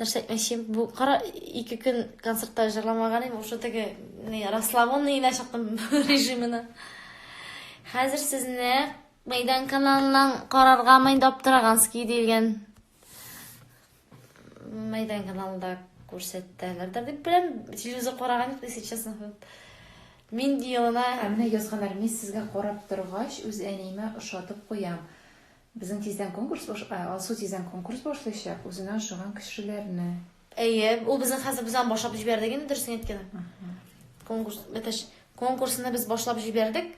нәрсе айтмайшым. Бұл қара 2 күн концертта жарламаған ем, уже теге расслабонный шықтым режиміні. Қазір сізіне Майдан каналынан қарарға майдап тұрағанский дейілген. Майдан каналында көрсеттілердер деп білем. Телевизор қораған ек, если честно. Мен дейіліна... Әміне езғанар, мен сізге қорап тұрғаш, өз әнейме ұшатып қоям. Біздің тезден конкурс алсу тезден конкурс башлайшақ, өзіне жыған кішілеріне. Ол біздің қазір бізден башлап жібердеген, дұрысын еткені. Конкурсыны біз башлап жібердік.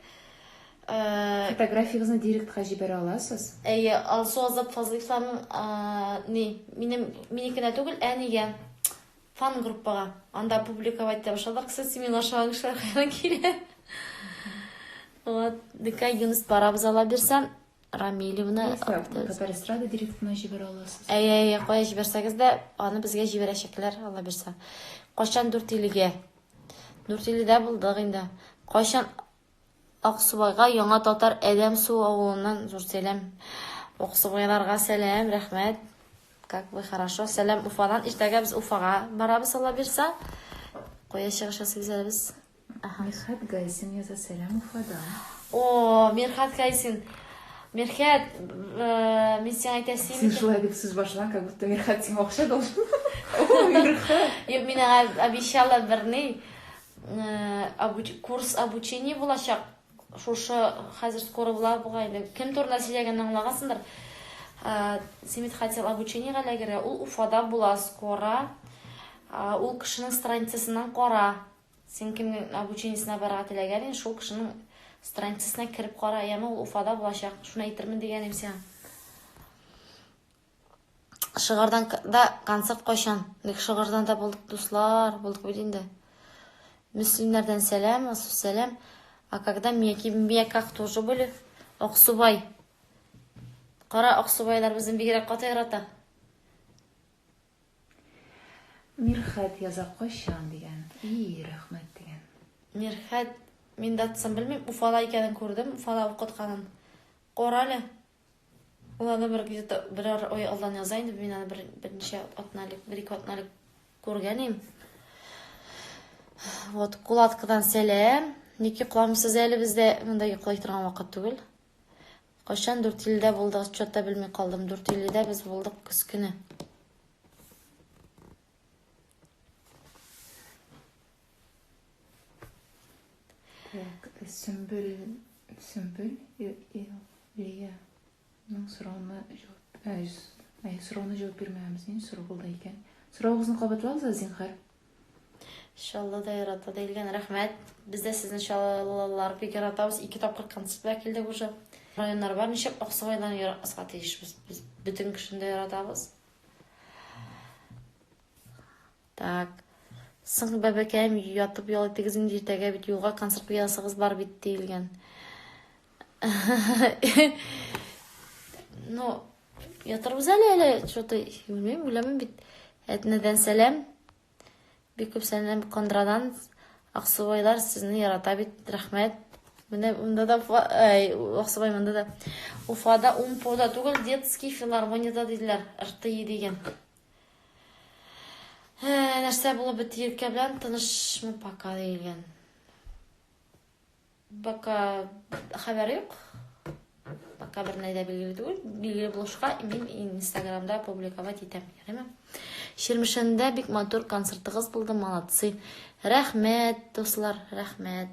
Фотографияңызны директқа жібере аласыз? Алсу Азап Фазлыевланың менекіне түгіл, әнеге фан группаға. Анда публиковать деп башладық, кстати, мен ашаған кішілер қайран келе. Дыка Юнус барабыз ала берсем, Рамилевна... Фотоэстрада директына жібере аласыз? Қоя жіберсәгіз де, аны бізге жіберешекілер ала берсе. Қошан Дүртиліге. Дүртиліде бұлдық енді. Қошан Ақсубайға яңа татар әдәм су ауылынан зор сәлем. Ақсубайларға сәлем, рәхмәт. Как вы хорошо. Сәлем Уфадан. Иштәге біз Уфаға барабыз ала берсе. Қоя шығыша сөзелебіз. Мерхат Гайсин яза сәлем Уфадан. Мерхат Гайсин. Мерхат, мен сен айтасың. Сен шылай деп сөз башынан, как будто Мерхат сен оқша должен. Мерхат. Мен обещала бірні курс обучения болашақ. Шошы қазір скоро бұла бұғайды. Кім тұрна сөйлегеннен аңлағасыңдар? Семет хотел обучение ғалегері. Ол Уфада бұла скоро. Ол кішінің страницасынан қора. Сен кімнің обучениесіне барға тілегерін, шол кішінің страницасына кіріп қора. Яны ол Уфада бұлашақ. Шуна айтырмын деген емсен. Шығардан да концерт қойшан. Шығардан да болдық дуслар, болдық бөлінді. Муслимлерден сәлем, асу сәлем. А когда Мекак тоже были, Ақсубай. Қара Ақсубайлар біздің бегерек қата ерата. Мерхат яза қошан деген. Рахмет деген. Мерхат, мен датсам білмейм, Уфала екенін көрдім, Уфала оқытқанын. Қоралы. Оланы бір ой алдан yazайын деп, мен аны бірінші бір-екі отналік көргенім. Вот, Кулаткадан сәлем. Неке құламысыз әлі бізде мұндай құлай тұрған уақыт түгіл. Қошан Дүртиліде болдық, чотта білмей қалдым. Дүртиліде біз болдық күз күні. Сүмбіл Лия сұрауына жауап бермейміз. Сұрау болды екен. Сұрауыңызын қабатлаңыз, зинхар. Иншалла да ярата дейілген рахмет. Бізде сіздің иншаллалар бек яратабыз. 2 тапқыр концерт бәкелдік уже. Районлар бар, нешеп Ақсубайдан яратасқа тейішбіз. Біз бүтін күшінде яратабыз. Так. Сың бәбәкәйім ятып ялы тегізін дертәге бит юға концерт биясығыз бар бит дейілген. Ну, ятырбыз әлі, что-то білмейм бит. Әтінеден сәлем. Бек көп сәлем Кондрадан. Ақсубайлар сізні ярата бит, рахмет. Мұнда да Ақсубай мұнда да Уфада Умпода түгіл детский филармонияда дейділер, РТИ деген. Нәрсе болып бітті ерке білән тыныш пока дейілген. Бака хабары yok. Бака бір найда белгілі түгіл. Белгілі болушқа мен инстаграмда публиковать етем. Шермішінде бек матур концертығыз болды, молодцы. Рахмет, достар, рахмет.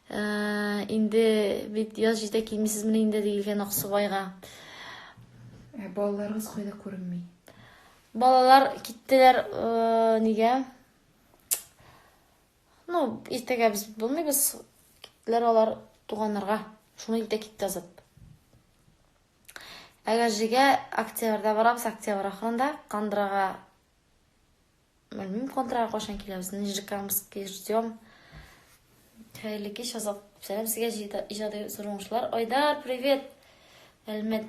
Инде бит яз жете келмейсіз мені инде дейілген Ақсубайға. Балаларыңыз қойда көрінмей? Балалар кеттілер неге? Ну, ертеге біз білмейбіз. Кеттілер олар туғанларға. Шуны ерте кетті азып. Әгер жеге октябрда барабыз, октябр ақырында Қандыраға, білмейм, Қандыраға қошан келеміз. Нижикамызге ждем. Қайырлы кеш, азап. Сәлем сізге ижады сұрыңшылар. Ойдар, привет. Әлмет.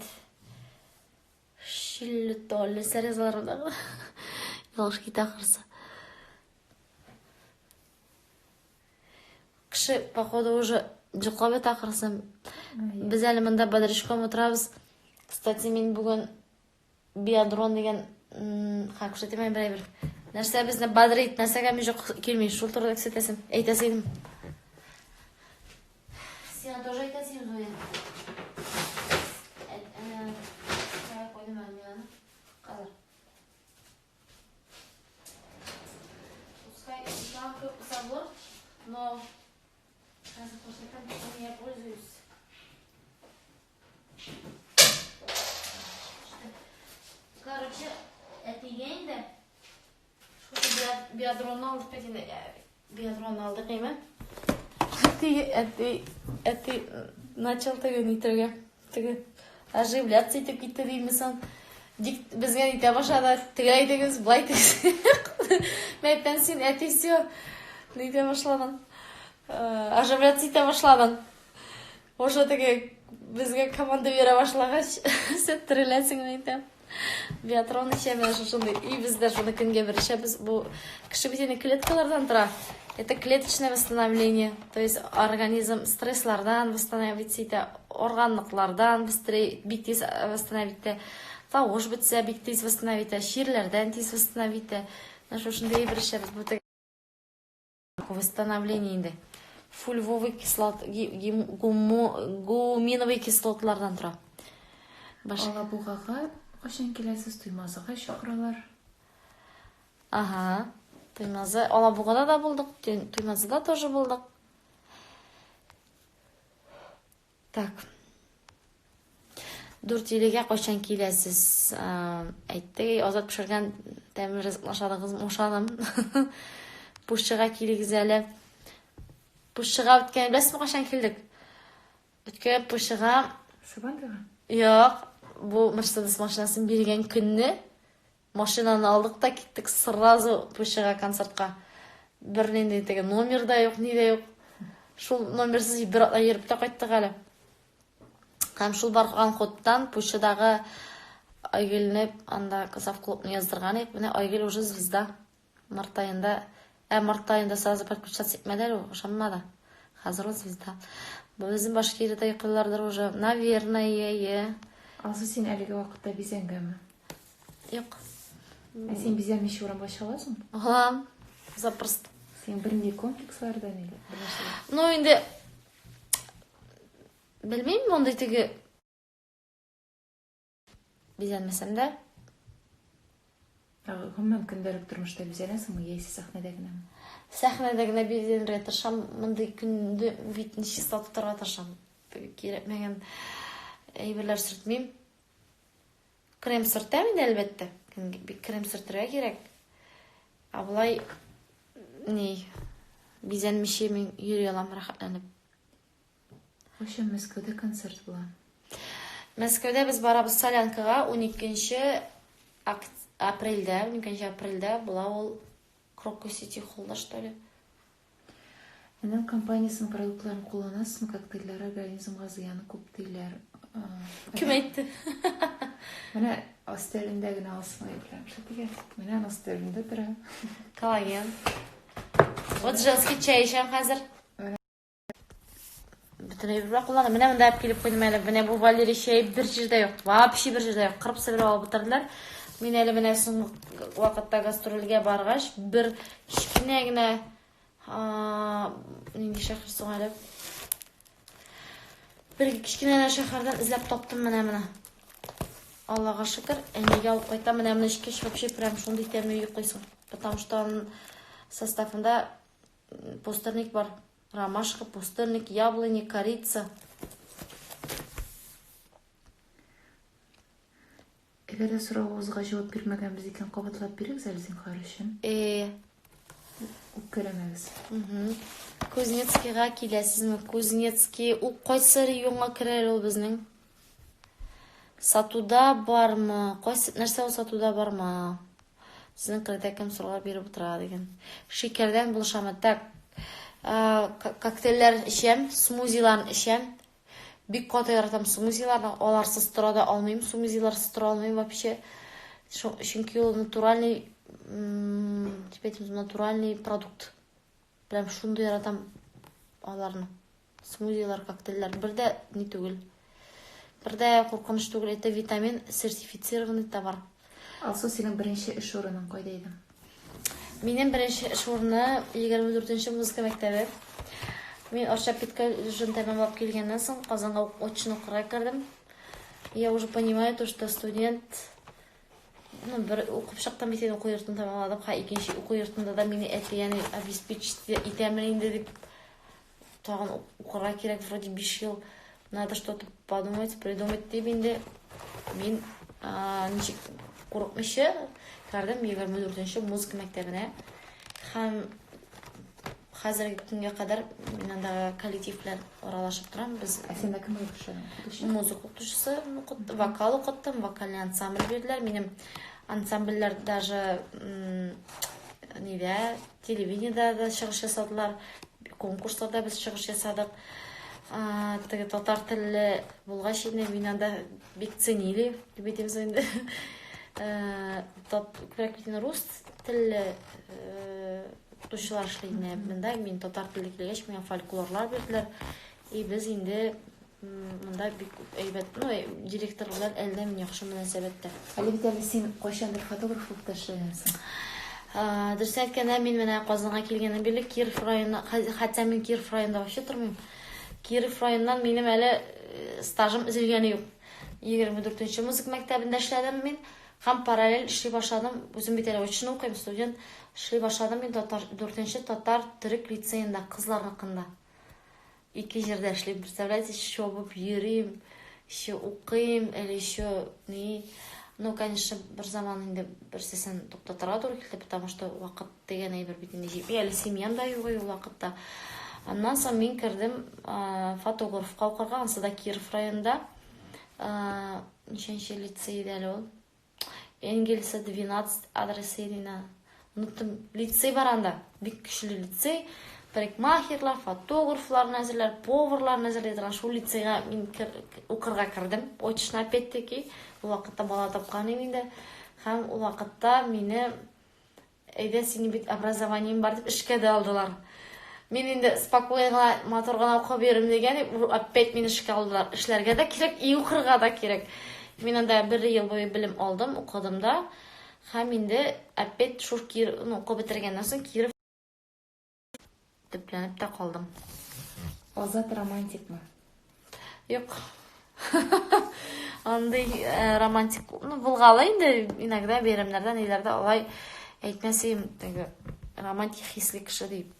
Шиллютолі сәрезаларымдағы. Ялғыш кет ақырсы. Кіші, походу, уже жұқлап ет ақырсы. Біз әлі мұнда Бадришком отырабыз. Кстати, мен бүгін биадрон деген Көрсетемін бір. Нәрсе бізді бадырайды, нәрсеге мен жоқ келмей, шул турда көрсетесің. Әйтесің. Сен тоже айтасың, Зоя. Қойдым әлмені. Қазір. Пускай там көп забор, но қазір көрсетем, чем я пользуюсь. Короче, это енді биодроны алдық бетінде, биодроны алдық емен. Это начал нитроге оживляться етіп кетті деймісің. Бізге ете башады, тігілай дегіз, бұлай дегіз. Мәйттен сен әте все ете башладың. Оживляться ете башладың. Оша теге бізге команда бере башлағаш, сен тірілесің мәйттен. Биатрон ішемен шошынды. И біздер шуны күнге бір ішебіз. Бұл кіші бетені клеткалардан тұра. Это клеточное восстановление. То есть организм стресслардан восстановится, органлыклардан быстрее тез восстановится. Тауыш бітсе тез восстановится, ширлерден тез восстановится. Шошынды бір ішебіз. Бұл восстановление енді. Фульвовый кислот, гуминовый кислотлардан тұра. Ала бұғаға қашан келесіз Туймазыға шақыралар? Ага, Туймазы, Алабуғада да болдық, Туймазыда тоже болдық. Так. Дүртелеге қашан келесіз? Әйтті, азат пішірген тәмір рызықлашадығыз мұшадым. Пұшшыға келегіз әлі. Пұшшыға өткен, білесіз қашан келдік? Өткен Пұшшыға... Сабандыға? Жоқ. Бұл Мерседес машинасын берген күнні машинаны алдық та кеттік сразу Пұшыға концертқа. Бірінен де номер да жоқ, не де жоқ. Шул номерсіз бір атла еріп та қайттық әлі. Қам шул барған қоттан Пұшыдағы Айгеліне анда Казав клубны яздырған ек. Міне Айгел уже звезда. Март айында сразу подключаться етмеді әлі, шаммада. Қазір ол звезда. Біздің Башкирияда қылардар уже, наверное, Алсы сен әлігі вақытта безенгемі? Жоқ. Сен безенмеші орын башы аласың? Ғалам, запросто. Сен бірінде комплекслардан елі? Ну, енді, білмеймін, ондай тегі безенмесем де. Мүмкіндірік тұрмышта безенесің мұ, есі сахнедегіне? Сахнедегіне безенірге тұршам, мұндай күнді бетін шесталтып тұрға тұршам. Керек меген әйбірлер сүртмейм. Крем сүртемін әлбетті. Крем сүртірге керек. Абылай безенмеше мен үйрей алам рахатланып. Қошын Мәскеуде концерт бұла? Мәскеуде біз барабыз Солянкаға 12 апрельде бұла ол Крокус Сити Холлда, что ли? Менің компаниясының продуктларын қоланасың, коктейлер организмға зияны көп дейлер. Кім айтты? Мені астеріндегін алысың айыпларым. Шатыге, мені астерінде тұра. Коллаген. Вот женский чай ішем қазір. Бүтін өйбір қоланы. Мені мұнда әп келіп қойдым әлі. Мені бұл Валерий шай бір жерде жоқ. Вообще бір жерде жоқ. Қырып сәбір алып бұтардылар. Мен әлі мені соңғы уақытта гастрольге барғаш. Бір кішкенегіне ненде шақыр соң әлі. Бір кішкенегіне шақырдан ізлеп топтым мені. Аллаға шүкір. Әнеге алып қайтам. Мені ішкеш вообще прям шондай тәмі үйіп қойсын. Потому что оның составында пустырник бар. Ромашка, пустырник, яблони, корица. Егер сұрауыңызға жауап бермегенбіз екен, қабатлап беріңіз әлі зинхар үшін? Көремеңіз. Кузнецкийға келесізмі? Кузнецкий қойсы районға кірер ол біздің. Сатуда бар ма? Нәрсе ол сатуда бар ма? Сіздің қырда кім сұрға беріп отыра деген. Шекерден бұл шаматтак. Коктейлер ішем, смузиларын ішем. Бик қота яратам смузиларны, оларсыз тұра да алмайым, смузиларсыз тұра алмайым вообще. Çünkü ол натуральный, натуральный продукт. Прям шунды яратам оларны. Смузилар, коктейлер. Бірде не түгіл. Бірде қорқыныш түгіл. Это витамин сертифицированный товар. Алсу, сенің бірінші іш орының қойда еді? Менің бірінші іш орны 24-ші музыка мектебі. Мен Оршапитка жын тәмамлап келгеннен соң Қазанға очын оқырға кірдім. Я уже понимаю, то, что студент бір оқып шықтан бетен оқу йортын тамамладым. Екінші оқу йортында да мені әті, яғни обеспечить етемін енді деп тағын оқырға керек. Вроде 5 жыл надо что-то подумать, придумать деп енді мен нешек қорықмышы кірдім 24-ші музыка мектебіне. Һәм қазіргі күнге қадар мен андағы коллектив білән аралашып тұрам. Біз Сенде кім оқушы? музыка оқытушысы, вокал оқыттым, вокальный ансамбль берділер. Менің ансамбльлер даже телевидениеда да шығыш жасадылар, конкурстарда біз шығыш жасадық. Татар тілі болғаш енді мен анда бек ценили деп етеміз енді. Рус тілі оқытушылар ішлейіне мында мен татар тілі келгеш мен фольклорлар берділер. И біз енді мында әйбәт, директорлар әлде мен яқшы мөнәсәбәттә. Әлі бит әлі сен қойшандыр фотограф болып та эшләгәнсең. Дұрыс әйткәндә, мен менә Казанга килгәннән бирле Киров районына, хәтта мен Киров районында вообще тормыйм. Киров районыннан минем әле стажым үзелгәне юк. 24-нче музыка мәктәбендә эшләдем мен. Һәм параллель эшли башладым. Үзем бит әле очны укыйм, студент. Эшли башладым мен 4-нче татар төрек лицейында, кызларныкында. 2 җирдә эшлим. Представляете, еще булып йөрим, еще укыйм, әле еще конечно, бір заман инде берсесен туктатырга туры килде, потому что вакыт дигән әйбер бит инде җитми, әле семьям да юк ул вакытта. Аннан соң мин кердем фотографка укырга, ансы да Киров районында. Ничәнче лицейдә әле ул? Энгельса 12 адресы иде. Уныттым, лицей бар анда, бик көчле лицей. Парикмахерлар, фотографлар әзерләр, поварлар әзерләр. Шул лицейга мин укырга кердем. Очна опять-таки, ул вакытта бала тапкан инде. Һәм ул вакытта мине әйдә синең бит образованиең бар дип эшкә дә алдылар. Мин инде спокойно мотор гына укып йөрим дигән, опять мине эшкә алдылар. Эшләргә дә кирәк, и укырга да кирәк. Мин анда 1 ел буе белем алдым, укыдым да. Һәм инде опять шул укып бетергәннән соң Киров төпләнеп тә калдым. Азат романтикмы? Юк. Андый романтик, булгалы инде иногда бәйрәмнәрдә, ниләрдә алай әйтмәсем, романтик хисле кеше дип.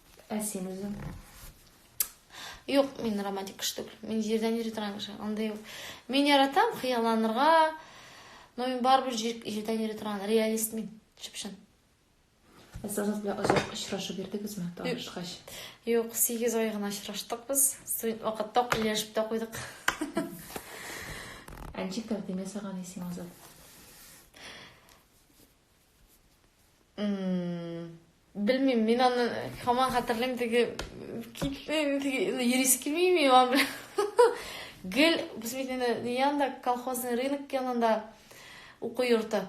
Син үзең? Юк, мин романтик кеше түгел. Мин җирдән йөри торган кеше. Андый юк. Мин яратам хыялланырга, но мин барыбер җирдән йөри торган реалист мин, чыпшын. Азат белән озак очрашып йөрдегезме танышкач? Юк, 8 ай гына очраштык без. Студент вакытта килешеп тә куйдык. Ничек тәкъдим ясаган исең Азат? Белмим, мин аны һаман хәтерләйм, теге юрист килмими ан белән. Гел, без бит янда колхозный рынок янында уку йорты.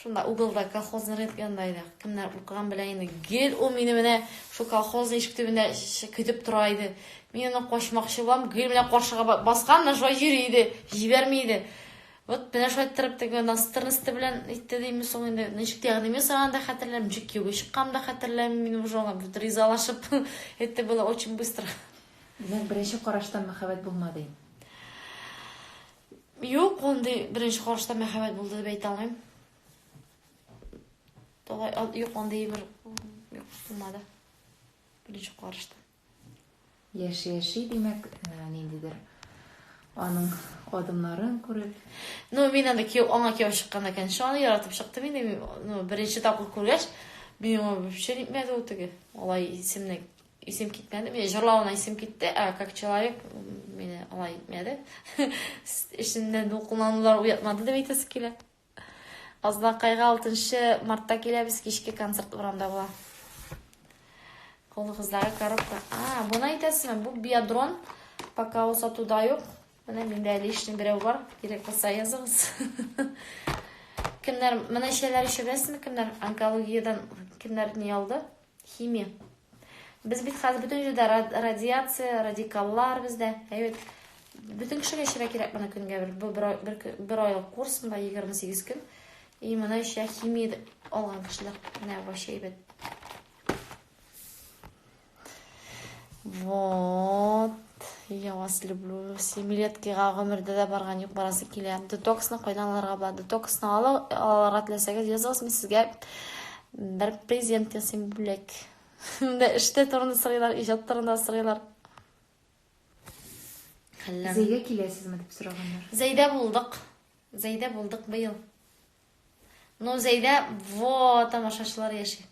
Шунда угылда колхозный рынок янында иде. Кемнәр укыган белән инде. Гел ул мине менә шу колхозный ишек төбендә көтеп тора иде. Мин аны качмакчы булам, гел менә каршыга баскан, шулай йөри иде, җибәрми иде. Вот менә шулай торып теге настырнысты белән итте димме соң инде. Ничек тәкъдим ясаган да хәтерләм, ничек югы чыккан да хәтерләм, мин уже аңа ризалашып, это было очень быстро. Димәк, беренче караштан мәхәббәт булмады. Юк, ондай беренче караштан мәхәббәт булды дип әйтә алмыйм. Юк, ондай бер булмады. Беренче караштан. Яши, димәк, ниндидер аның адымнарын күреп. Мин анда аңа кияү чыкканда конечно, аны яратып чыктым инде. Беренче тапкыр күргәч, мин вообще нитмәде ул теге. Алай исем китмәде. Мен җырлавына исем китте, как человек мине алай итмәде. Эшендә дулкынланулар уятмады дип әйтәсе килә. Азнакайга 6 мартта киләбез, кичке концерт урамда була. Колыгыздагы коробка. Буны әйтәсезме? Бу биадрон. Пока ул сатуда юк. Менә миндә әле ишнең берәү бар. Кирәк булса языгыз. Кемнәр менә шәйләр ишәбезме? Кемнәр онкологиядан кемнәр не алды? Химия. Без бит хәзер бөтен җирдә радиация, радикаллар бездә. Әйбәт. Бөтен кешегә эшләргә кирәк моны көнгә бер айлык курс, монда 28 көн. Именно еще химия алган кешеләр. Менә вообще әйбәт. Вот. Я вас люблю. 7 леткига гомердә дә барган юк, барасы килә. Детоксны кайдан алырга була? Детоксны алырга теләсәгез, языгыз, мин сезгә бер презент ясыйм бүләк. Менә эштә турында сорыйлар, иҗат турында сорыйлар. Зәйгә киләсезме дип сораганнар. Зәйдә булдык быел. Ну, Зәйдә тамашачылар яши.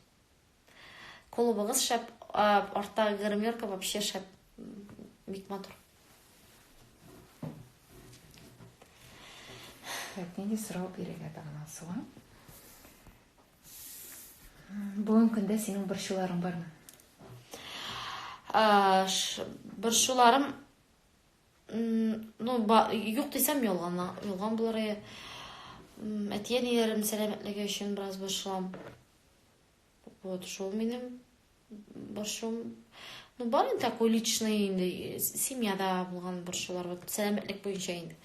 Клубыгыз шәп, артта гримерка вообще шәп. Бик матур. Нинди сорау бирергә тагын алсыга? Бүгенге көндә синең борчуларың бармы? Борчуларым юк дисәм ялган булыр. Әтиәниләрем сәламәтлеге өчен бераз борчылам. Вот шул минем борчуым. Бар инде такой личный инде семьяда булган борчулар, вот сәламәтлек буенча инде.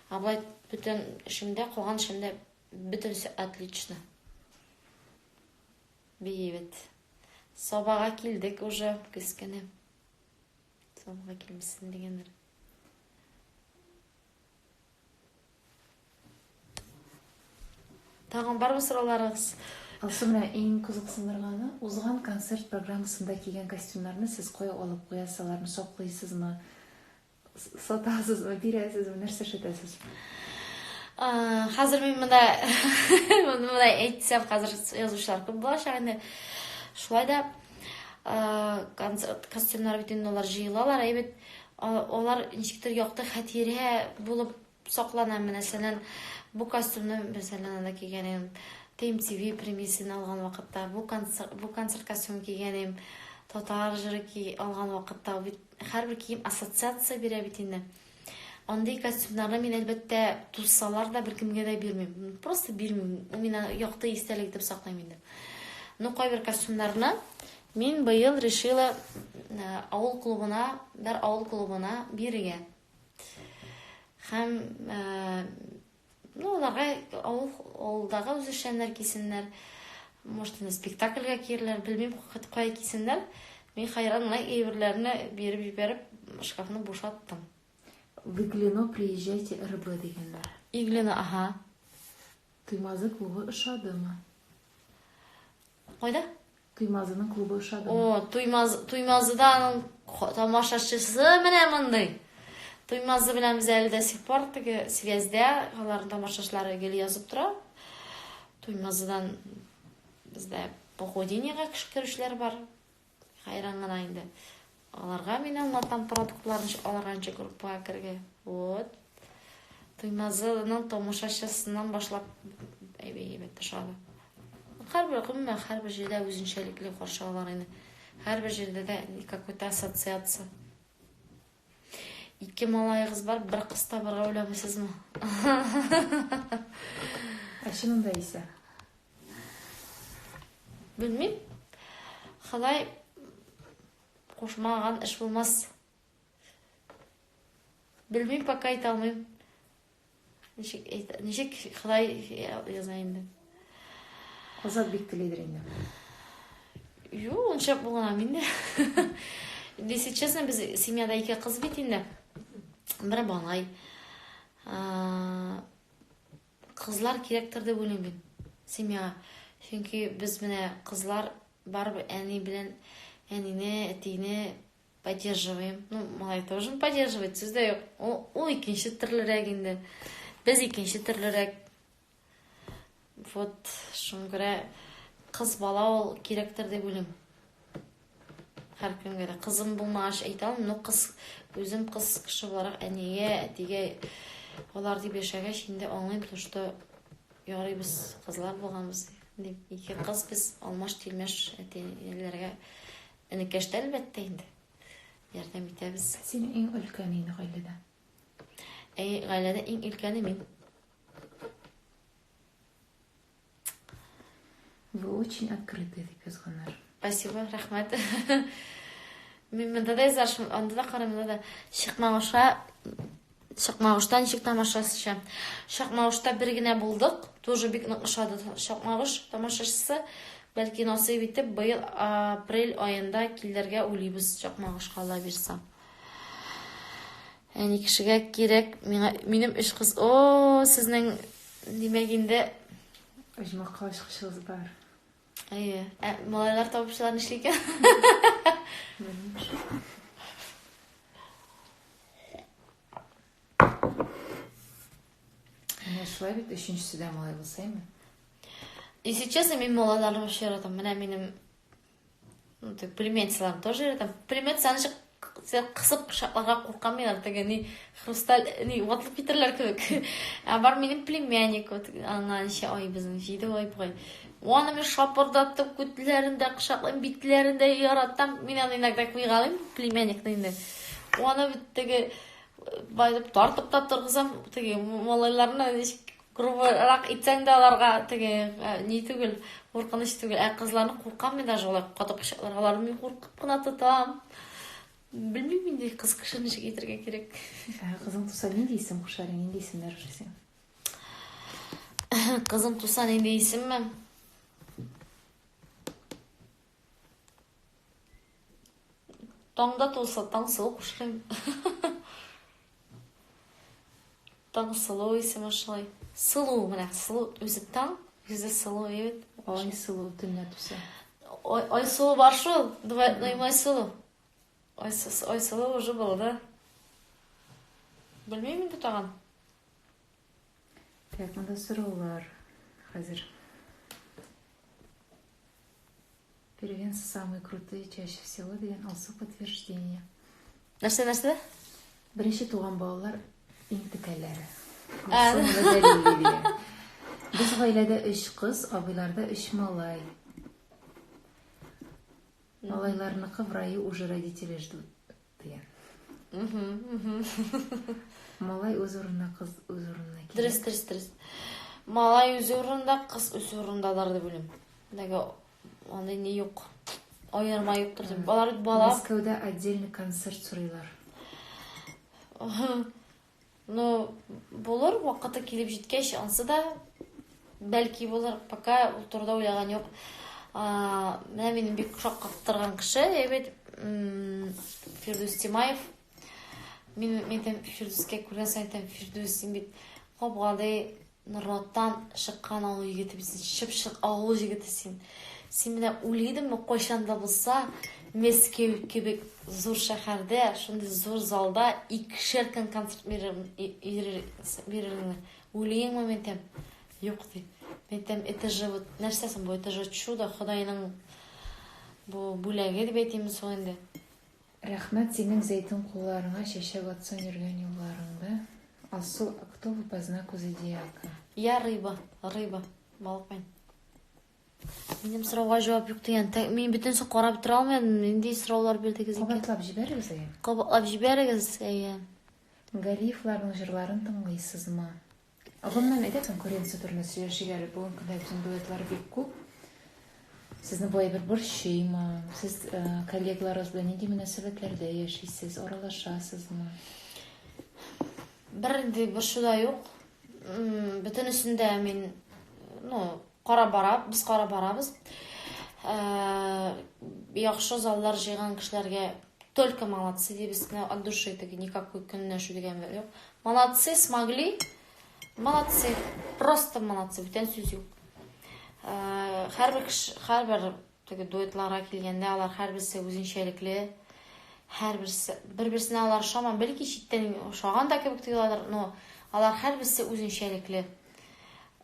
Абай бүтән эшемдә, калган эшемдә бөтенсе отлично. Бейбет. Сабага килдек уже кескене. Сабага килмесен дигәннәр. Тагын бармы сорауларыгыз? Алсы менә иң кызыксындырганы, узган концерт программасында кигән костюмнарны сез кая алып куясызлармы, саклыйсызмы, сатасызмы, бирәсезме, нәрсә эшләтәсез? Хәзер мин монда әйтсәм, хәзер язучылар күп булачак инде. Шулай да концерт костюмнар бит инде алар җыелалар, әйбәт. Алар ничектер якты хәтирә булып саклана. Мәсәлән, бу костюмны мәсәлән анда кигәнем TMTV премиясын алган вакытта, бу концерт костюм кигәнем татар җыры алган вакытта, бит һәрбер кием ассоциация бирә бит инде. Андый костюмнарны мин әлбәттә туссалар да беркемгә дә бирмим. Просто бирмим. У мине якты истәлек дип саклыйм инде. Ну, кайбер костюмнарны мин быел решила авыл клубына бирергә. Һәм аларга авылдагы үзешчәннәр кисеннәр, может, спектакльгә киерләр, белмим, кая кисеннәр. Мин хайранлы әйберләрне биреп җибәреп, шкафны бушаттым. В Иглино приезжайте РБ дигәннәр. Иглино, ага. Туймазы клубы ошадымы? Кайда? Туймазының клубы ошадымы? О, Туймазыдан тамашачысы менә мондый. Туймазы белән без әле дә сихпар теге связьдә, аларның тамашачылары гел язып тора. Туймазыдан бездә походениягә керүчләр бар. Хайран гына инде. Аларга мин аңлатам продуктларны аларганча группага кергә. Вот. Туймазының тамашачысыннан башлап әйбәт ташады. Һәрбер җирдә үзенчәлекле каршы алар инде. Һәрбер җирдә дә какой-то ассоциация. Ике малайгыз бар, бер кыз табырга уйламыйсызмы? Чынында исә? Белмим. Ходай кушмаган эш булмас. Белмим, пока әйтә алмыйм. Ничек Ходай яза инде. Азат бик телидер инде. Юк, онча булган инде. Если честно, без семьяда ике кыз бит инде. Бер балай. Кызлар кирәктер дип уйлыйм мин семьяга. Чөнки без менә кызлар барыбер әни белән әнине, әтине поддерживаем. Ну, малай тоже поддерживает, сүздә юк. Ул икенче төрлерәк инде. Без икенче төрлерәк. Вот, шуңа күрә кыз бала ул кирәктер дип уйлыйм. Һәр көнгә дә кызым булмагач әйтә алмыйм, но үзем кыз кеше буларак әнигә, әтигә алар дип яшәгәч инде аңлыйм, что ярый без кызлар булганбыз дип. Ике кыз без алмаш-тилмәш әтиләргә энекәштә әлбәттә инде ярдәм итәбез. Син иң өлкән инде гаиләдә. Гаиләдә иң өлкәне мин. Вы очень открыты, дип язганнар. Спасибо, рәхмәт. Мин монда да язаршым, анда да карамында да чыкмагаша Шакмагышта ничек тамашачы. Шакмагышта бер генә булдык. Тоже бик нык ошады Шакмагыш тамашачысы. Бәлки насыйп итеп быел апрель аенда килергә уйлыйбыз Шакмагышка Алла бирсә. Әни кешегә кирәк. Минем 3 кыз. О, сезнең димәк инде Оҗмакка ашкычыгыз бар. әйе, малайлар табышчылар нишле икән? Менә шулай бит, өченчесе дә малай булсаймы? Если честно, мин малайларны вообще яратам. Менә минем племянницаларым тоже яратам. Племянницаны кысып кочакларга куркам мин, теге хрусталь, ватылып китерләр кебек. Бар минем племянник, аңа ничә ай безнең 7 ай бугай. Оны мен шапырдатып күтләрендә кочаклыйм, битләрендә яратам. Мин аны иногда куйгалыйм, племянникны инде. Оны бит теге байып тартып та торгызам, теге малайларны грубырак итсәң дә аларга теге ни түгел, куркыныч түгел. Кызларны куркам мин даже алар катып кочакларга, аларны мин куркып кына тотам. Белмим инде кыз кеше ничек итәргә кирәк. Кызың туса нинди исем кушар, нинди исемнәр ушысың? Кызым туса нинди исемме? Таңда туса Таңсылу кушарым. Таңсылу исеме шулай. Сылу менә, Сылу үзе таң, үзе Сылу ебет. Айсылу төнлә туса. Айсылу бар шул, двойной Айсылу. Айсылу уже был, да? Белмим инде тагын. Так, монда сораулар хәзер. Первенцы самые крутые чаще всего дигән алсу подтверждение. Нәрсә? Беренче туган балалар иң текәләре. Соңгы дәлиле дигән. Без гаиләдә 3 кыз, абыйларда 3 малай. Малайларныкы в раю уже родители ждут дигән. Малай үз урынына, кыз үз урынына килә. Дөрес. Малай үз урында, кыз үз урындалар дип белем. Нәгә андай ни юк. Аерма юктыр дип. Бала Мәскәүдә отдельный концерт сорыйлар. Ну, булыр вакыты килеп җиткәч, ансы да бәлки булыр, пока ул турыда уйлаган юк. Менә минем бик шаккаттырган кеше, әйбәт, Фирдус Тимаев. Мин Фирдуска күргән сәйдән Фирдус син бит капгады Нурлаттан чыккан авыл егете бит, чыпчык авыл егете син. Син менә уйлыйдыңмы кайчан да булса Мәскәү кебек зур шәһәрдә, шундый зур залда 2 концерт бирергә. Уйлыйңмы мен тем? Юк ди. Мен тем это же вот нәрсәсен бу, это же чудо, Худайның бу бүләге дип әйтәм соң инде. Рәхмәт синең зәйтүн кулларыңа, чәчәк атсын йөргән юлларыңда. Алсу, кто вы по знаку зодиака? Я рыба, балык мен. Минем сорауга җавап юк дигән. Мин бөтенсен карап тора алмыйм. Нинди сораулар бирдегез икән? Кабатлап җибәрегез әйе. Кабатлап җибәрегез, әйе. Галиевларның җырларын тыңлыйсызмы? Гомумән әйтә конкуренция турында сөйләшергә бүген көндә бүтән дуэтлар бик күп. Сезне бу әйбер борчыймы? Сез коллегаларыгыз белән нинди мөнәсәбәтләрдә яшисез? Аралашасызмы? Бер шуда юк. Бөтенесендә мин, біз кара барабыз. Яхшы заллар җыйган кешеләргә только молодцы дибез, от души теге никакой көнләшү дигән юк. Молодцы, смогли. Молодцы, просто молодцы, бүтән сүз юк. Һәрбер теге дуэтларга килгәндә алар һәрберсе үзенчәлекле, һәрберсе бер-берсенә алар шаман, бәлки читтән шаган да кебек тоелалар, но алар һәрберсе үзенчәлекле.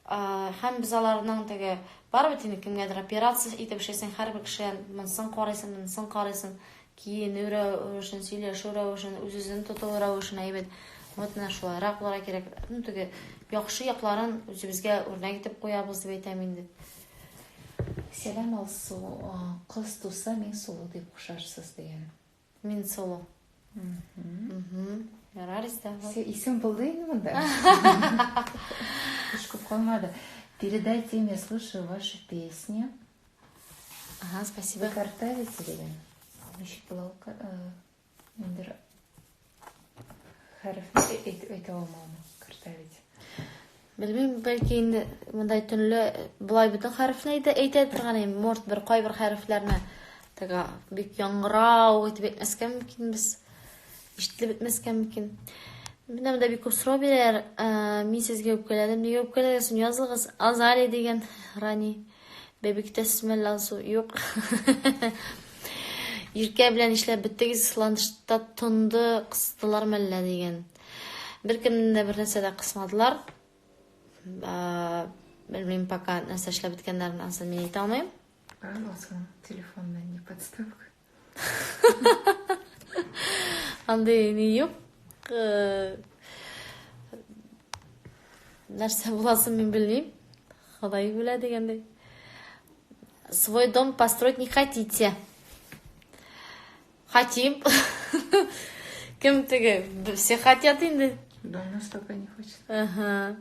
Һәм без аларның теге бар бит инде кемгәдер операция итеп эшләсәң, һәрбер кеше монсын карыйсың, киенү рәвешен, сөйләшү рәвешен, үзен тоту рәвешен әйбәт. Вот менә шулайрак булырга кирәк. Теге яхшы якларын үзебезгә үрнәк итеп куябыз дип әйтәм инде. Сәлам Алсу, кыз туса мин Сулу дип кушарсыз дигән. Мин Сулу. Ярар истә. Исем булды инде монда. Күп калмады. Передайте мне, слушаю ваши песни. Ага, спасибо. Вы картавите дигән. Ничек була? Хәрефне әйтә алмамы? Картавить. Белмим, бәлки инде мондай төнле булай бөтен хәрефне әйтә торган инде, может бер кайбер хәрефләрне тага бик яңгырау итеп әйтмәскә мөмкин без. Ишетелеп бетмәскә мөмкин. Менә монда бик күп сорау бирәләр. Мин сезгә үпкәләдем, нигә үпкәләгәнсең? Языгыз. Азали дигән Рани. Бәбиктә смеллазу юк. Иркә белән эшләп беттегез, Ландышта тынды, кыстылар мәллә дигән. Беркемне дә бер нәрсә дә кысмадылар. Белмим, пока нәрсә эшләп биткәннәрен ансын мин әйтә алмыйм. Алласың, телефоннан не подставка. Андый ни юк. Нәрсә буласын мин белмим. Ходай белә дигәндәй. Свой дом построить не хотите? Хотим. Кем теге? Все хотят инде. Дом настолько не хочет. Ага.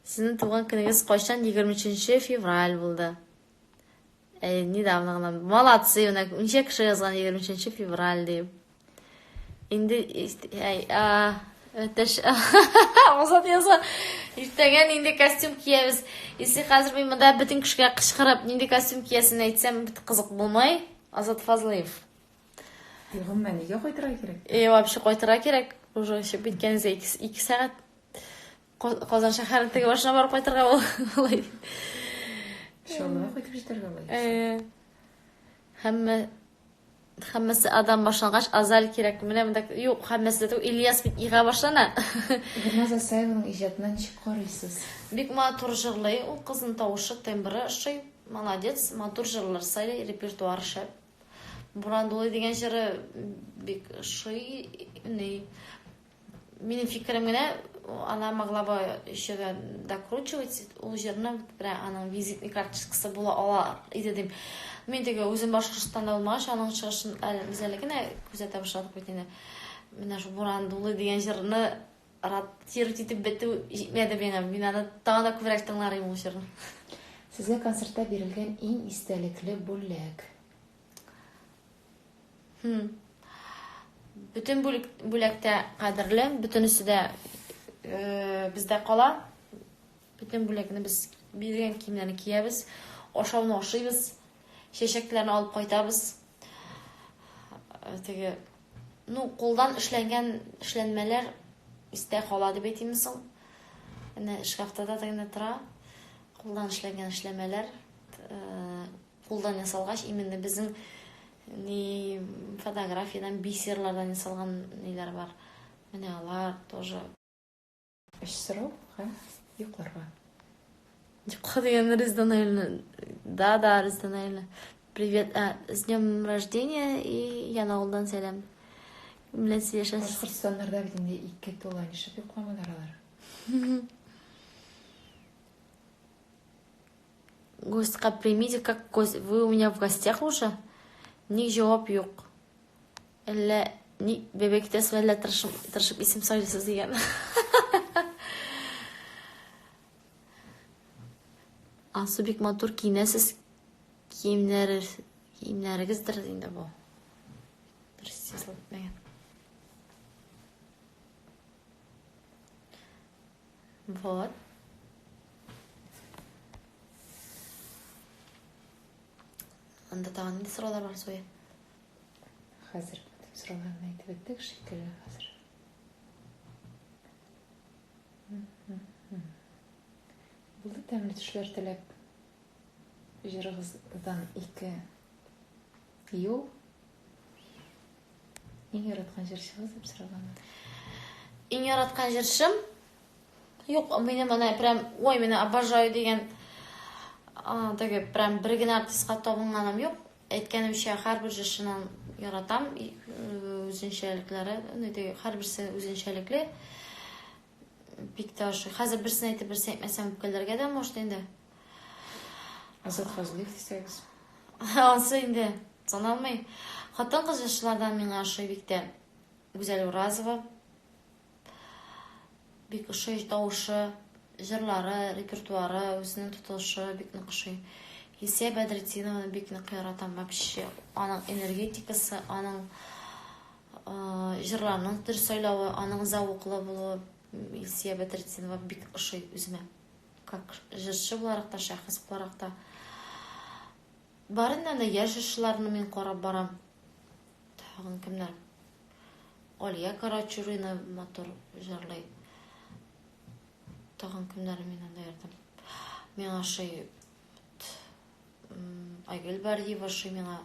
Сезнең туган көнегез кайчан? 23 февраль булды. Недавно гына. Молодцы, ничә кеше язган 23 февраль дип. Инде өтеш. Озат язган. Иртәгән инде костюм киябез. Если хәзер мин монда бөтен кешегә кычкырып, инде костюм киясен әйтсәм, бит кызык булмай. Азат Фазлыев. Югым, нигә кайтырга кирәк? Вообще кайтырга кирәк. Уже эчеп биткәнезгә 2 сәгать. Казан шәһәренә теге башына барып кайтырга булай. Шулай кайтып җитәргә була. Һәммәсе адам башлангач Азаль кирәк. Менә монда юк, һәммәсе дә Ильяс бит ига башлана. Гөлназ Асаеваның иҗатына ничек карыйсыз? Бик матур җырлый, ул кызның тавышы, тембры шый, молодец, матур җырлар сайлый, репертуары шәп. Бурандулы дигән җыры бик шый, минем фикерем генә, она могла бы еще докручивать, ул җырны аның визитный карточкасы була ала иде дип. Мин теге үзем Башкортстанда булмагач, аның чыгышын үзәле генә күзәтә башладык бит инде. Менә шу Бурандулы дигән җырны ратировать итеп бетү җитмәде миңа. Мин аны тагын да күбрәк тыңларым ул җырны. Сезгә концертта бирелгән иң истәлекле бүләк. Bütün бүләктә кадерле, бөтенесе дә бездә кала. Bütün бүләкне без биргән киемнәрне киябез, ашауны ашыйбыз, чәчәкләрне алып кайтабыз. Теге, кулдан эшләнгән эшләнмәләр истә кала дип әйтимме соң? Әнә шкафта да тегендә тора. Кулдан эшләнгән эшләмәләр, кулдан ясалгач, именно безнең ни фотографиядан, бисерлардан ясалган ниләр бар. Менә алар тоже. Сорау, юкларга. Юкка дигән Ризданаилны. Да, Ризданаилны. Привет, с днем рождения и Янауылдан сәлам. Белән сөйләшәсез. Башкортстаннарда бит инде 2 тула нишеп йокламадыр алар. Гостька примите, как гость. Вы у меня в гостях уже? Ник җавап юк. Әллә ни бәбәктәс әллә тырышып исем сөйлисез дигән. Асы бик матур киенәсез. Киемнәрегездер инде бу. Дөрес язылып бетмәгән. Вот. Анда тагын нинди сораулар бар Зоя? Хәзер бөтен сорауларны әйтеп беттек шикелле хәзер. Булды тәмле төшләр теләп. Җырыгыздан 2 ел. Иң яраткан җырчыгыз дип сораганнар. Иң яраткан җырчым? Юк, минем ана прям, ой, менә обожаю дигән теге прям бер генә артистка табынганым юк. Әйткәнемчә, һәрбер җырчыны яратам, үзенчәлекләре, теге һәрберсе үзенчәлекле. Бик тә ошый. Хәзер берсен әйтеп, берсен әйтмәсәм үпкәләргә дә может инде. Азат Фазлыев дисәгез. Ансы инде саналмый. Хатын-кыз җырчылардан миңа ошый бик тә Гүзәл Уразова. Бик ошый тавышы, җырлары, репертуары, үзенең тотылышы бик нык ошый. Хисия Бәдретдинованы бик нык яратам вообще. Аның энергетикасы, аның жырларның дұрыс сөйлеуі, аның зауқлы болуы, Илсия Бәдретдинова бик ошый үземә. Как жырчы буларак та, шәхес буларак та. Барында да яшь жырчыларны мин карап барам. Тагын кемнәр? Алия Карачурина матур жырлый. Тагын кемнәр миннән да ярдәм. Миңа шый Айгөл Бәрдиева шый миңа